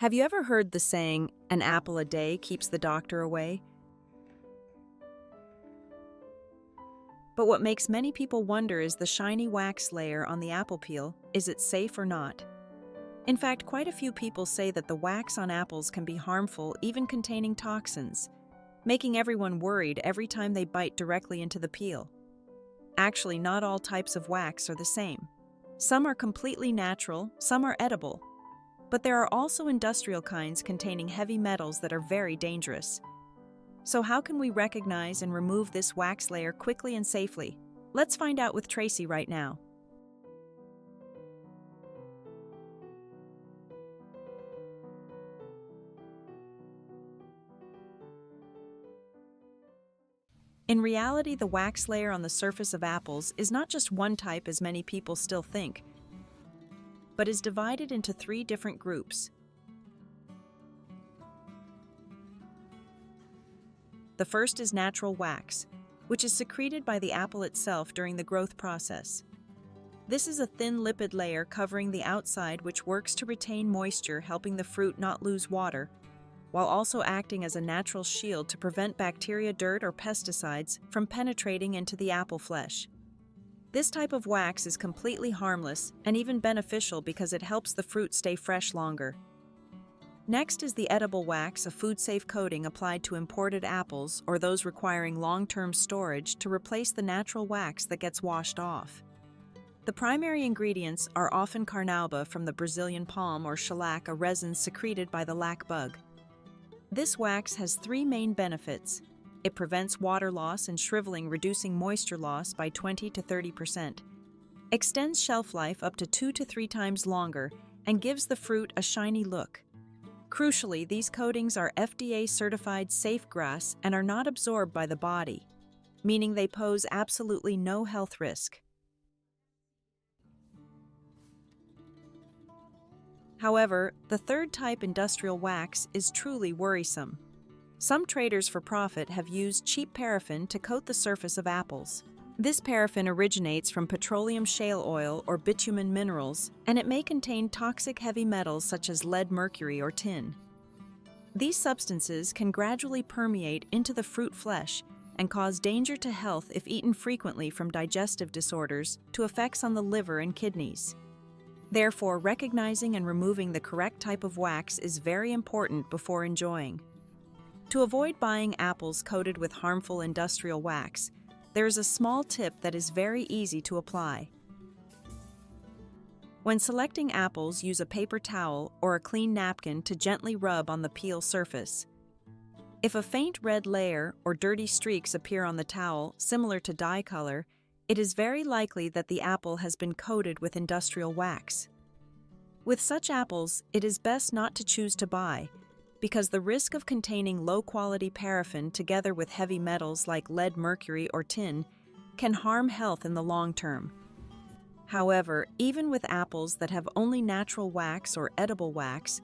Have you ever heard the saying, "An apple a day keeps the doctor away"? But what makes many people wonder is the shiny wax layer on the apple peel. Is it safe or not? In fact, quite a few people say that the wax on apples can be harmful, even containing toxins, making everyone worried every time they bite directly into the peel. Actually, not all types of wax are the same. Some are completely natural, some are edible. But there are also industrial kinds containing heavy metals that are very dangerous. So how can we recognize and remove this wax layer quickly and safely? Let's find out with Tracy right now. In reality, the wax layer on the surface of apples is not just one type as many people still think, but is divided into 3 different groups. The first is natural wax, which is secreted by the apple itself during the growth process. This is a thin lipid layer covering the outside which works to retain moisture, helping the fruit not lose water, while also acting as a natural shield to prevent bacteria, dirt, or pesticides from penetrating into the apple flesh. This type of wax is completely harmless and even beneficial because it helps the fruit stay fresh longer. Next is the edible wax, a food-safe coating applied to imported apples or those requiring long-term storage to replace the natural wax that gets washed off. The primary ingredients are often carnauba from the Brazilian palm or shellac, a resin secreted by the lac bug. This wax has 3 main benefits. It prevents water loss and shriveling, reducing moisture loss by 20 to 30%, extends shelf life up to 2 to 3 times longer, and gives the fruit a shiny look. Crucially, these coatings are FDA-certified safe grass and are not absorbed by the body, meaning they pose absolutely no health risk. However, the third type, industrial wax, is truly worrisome. Some traders for profit have used cheap paraffin to coat the surface of apples. This paraffin originates from petroleum shale oil or bitumen minerals, and it may contain toxic heavy metals such as lead, mercury, or tin. These substances can gradually permeate into the fruit flesh and cause danger to health if eaten frequently, from digestive disorders to effects on the liver and kidneys. Therefore, recognizing and removing the correct type of wax is very important before enjoying. To avoid buying apples coated with harmful industrial wax, there is a small tip that is very easy to apply. When selecting apples, use a paper towel or a clean napkin to gently rub on the peel surface. If a faint red layer or dirty streaks appear on the towel, similar to dye color, it is very likely that the apple has been coated with industrial wax. With such apples, it is best not to choose to buy, because the risk of containing low-quality paraffin together with heavy metals like lead, mercury, or tin can harm health in the long term. However, even with apples that have only natural wax or edible wax,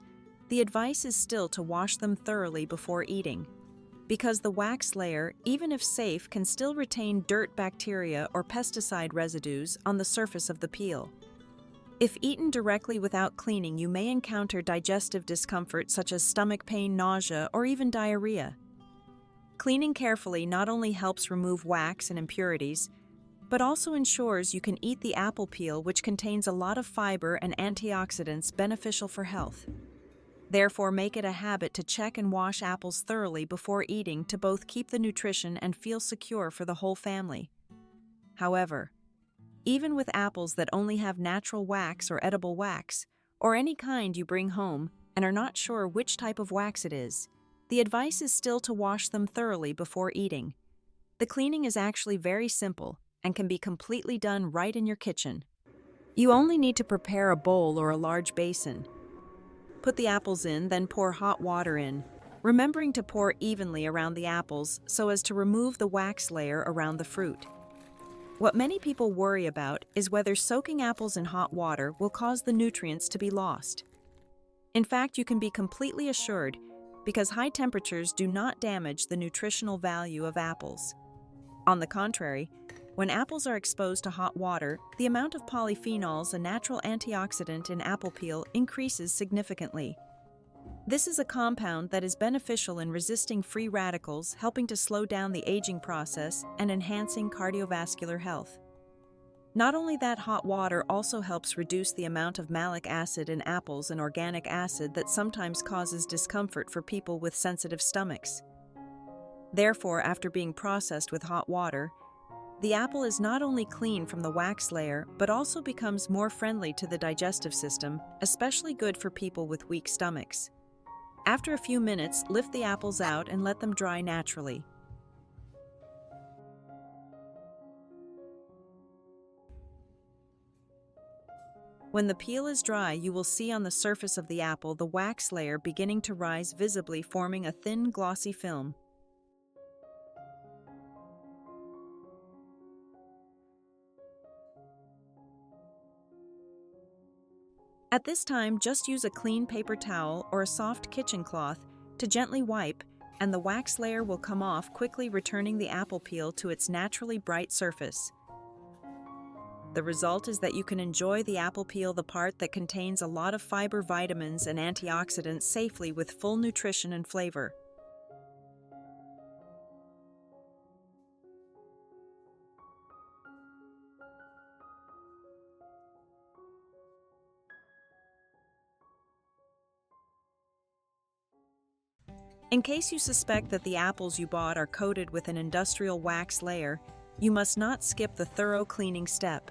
the advice is still to wash them thoroughly before eating, because the wax layer, even if safe, can still retain dirt, bacteria, or pesticide residues on the surface of the peel. If eaten directly without cleaning, you may encounter digestive discomfort such as stomach pain, nausea, or even diarrhea. Cleaning carefully not only helps remove wax and impurities, but also ensures you can eat the apple peel, which contains a lot of fiber and antioxidants beneficial for health. Therefore, make it a habit to check and wash apples thoroughly before eating to both keep the nutrition and feel secure for the whole family. However, even with apples that only have natural wax or edible wax, or any kind you bring home and are not sure which type of wax it is, the advice is still to wash them thoroughly before eating. The cleaning is actually very simple and can be completely done right in your kitchen. You only need to prepare a bowl or a large basin. Put the apples in, then pour hot water in, remembering to pour evenly around the apples so as to remove the wax layer around the fruit. What many people worry about is whether soaking apples in hot water will cause the nutrients to be lost. In fact, you can be completely assured, because high temperatures do not damage the nutritional value of apples. On the contrary, when apples are exposed to hot water, the amount of polyphenols, a natural antioxidant in apple peel, increases significantly. This is a compound that is beneficial in resisting free radicals, helping to slow down the aging process and enhancing cardiovascular health. Not only that, hot water also helps reduce the amount of malic acid in apples and organic acid that sometimes causes discomfort for people with sensitive stomachs. Therefore, after being processed with hot water, the apple is not only clean from the wax layer, but also becomes more friendly to the digestive system, especially good for people with weak stomachs. After a few minutes, lift the apples out and let them dry naturally. When the peel is dry, you will see on the surface of the apple the wax layer beginning to rise visibly, forming a thin, glossy film. At this time, just use a clean paper towel or a soft kitchen cloth to gently wipe, and the wax layer will come off, quickly returning the apple peel to its naturally bright surface. The result is that you can enjoy the apple peel, the part that contains a lot of fiber, vitamins, and antioxidants, safely with full nutrition and flavor. In case you suspect that the apples you bought are coated with an industrial wax layer, you must not skip the thorough cleaning step.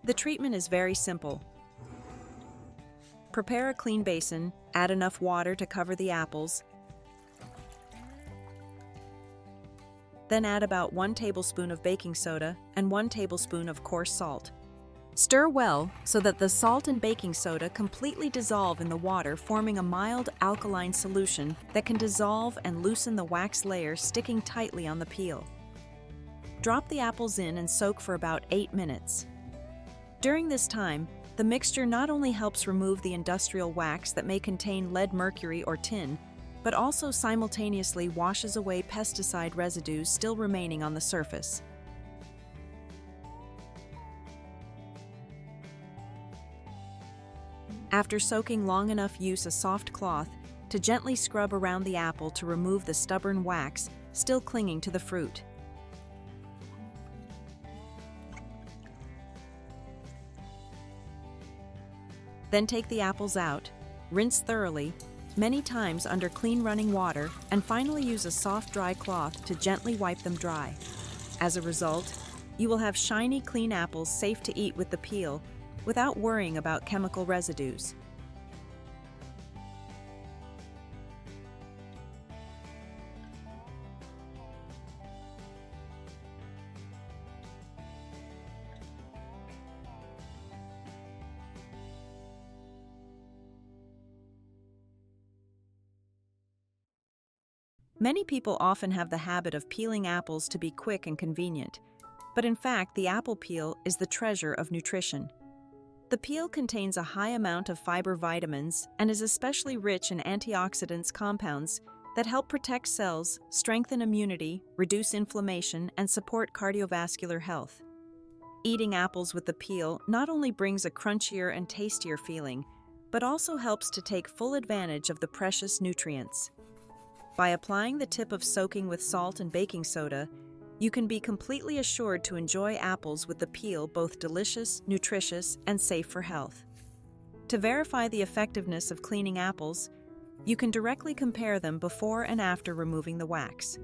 The treatment is very simple. Prepare a clean basin, add enough water to cover the apples, then add about 1 tablespoon of baking soda and 1 tablespoon of coarse salt. Stir well so that the salt and baking soda completely dissolve in the water, forming a mild alkaline solution that can dissolve and loosen the wax layer, sticking tightly on the peel. Drop the apples in and soak for about 8 minutes. During this time, the mixture not only helps remove the industrial wax that may contain lead, mercury, or tin, but also simultaneously washes away pesticide residues still remaining on the surface. After soaking long enough, use a soft cloth to gently scrub around the apple to remove the stubborn wax still clinging to the fruit. Then take the apples out, rinse thoroughly, many times under clean running water, and finally use a soft dry cloth to gently wipe them dry. As a result, you will have shiny, clean apples safe to eat with the peel without worrying about chemical residues. Many people often have the habit of peeling apples to be quick and convenient, but in fact, the apple peel is the treasure of nutrition. The peel contains a high amount of fiber, vitamins, and is especially rich in antioxidants, compounds that help protect cells, strengthen immunity, reduce inflammation, and support cardiovascular health. Eating apples with the peel not only brings a crunchier and tastier feeling, but also helps to take full advantage of the precious nutrients. By applying the tip of soaking with salt and baking soda, you can be completely assured to enjoy apples with the peel, both delicious, nutritious, and safe for health. To verify the effectiveness of cleaning apples, you can directly compare them before and after removing the wax.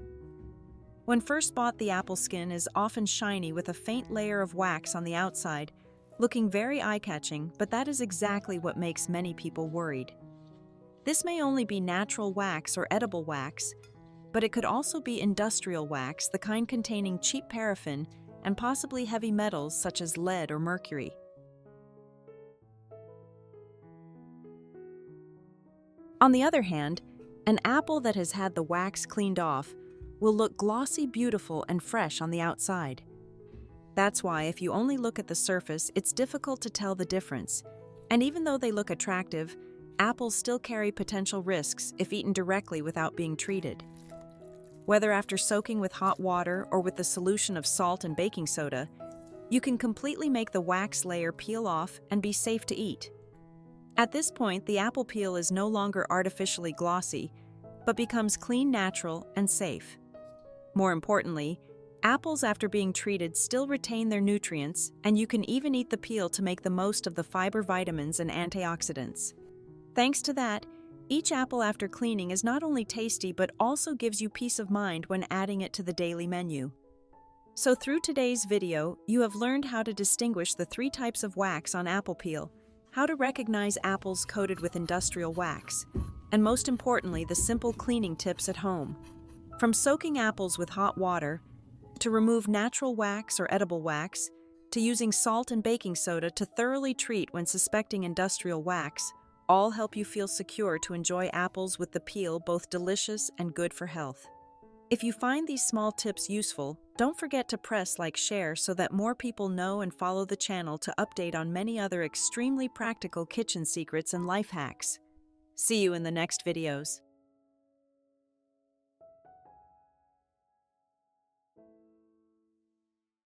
When first bought, the apple skin is often shiny with a faint layer of wax on the outside, looking very eye-catching, but that is exactly what makes many people worried. This may only be natural wax or edible wax, but it could also be industrial wax, the kind containing cheap paraffin and possibly heavy metals such as lead or mercury. On the other hand, an apple that has had the wax cleaned off will look glossy, beautiful, and fresh on the outside. That's why if you only look at the surface, it's difficult to tell the difference. And even though they look attractive, apples still carry potential risks if eaten directly without being treated. Whether after soaking with hot water or with the solution of salt and baking soda, you can completely make the wax layer peel off and be safe to eat. At this point, the apple peel is no longer artificially glossy, but becomes clean, natural, and safe. More importantly, apples after being treated still retain their nutrients, and you can even eat the peel to make the most of the fiber, vitamins, and antioxidants. Thanks to that, each apple after cleaning is not only tasty but also gives you peace of mind when adding it to the daily menu. So through today's video, you have learned how to distinguish the 3 types of wax on apple peel, how to recognize apples coated with industrial wax, and most importantly, the simple cleaning tips at home. From soaking apples with hot water, to remove natural wax or edible wax, to using salt and baking soda to thoroughly treat when suspecting industrial wax, all help you feel secure to enjoy apples with the peel, both delicious and good for health. If you find these small tips useful, don't forget to press like, share so that more people know, and follow the channel to update on many other extremely practical kitchen secrets and life hacks. See you in the next videos.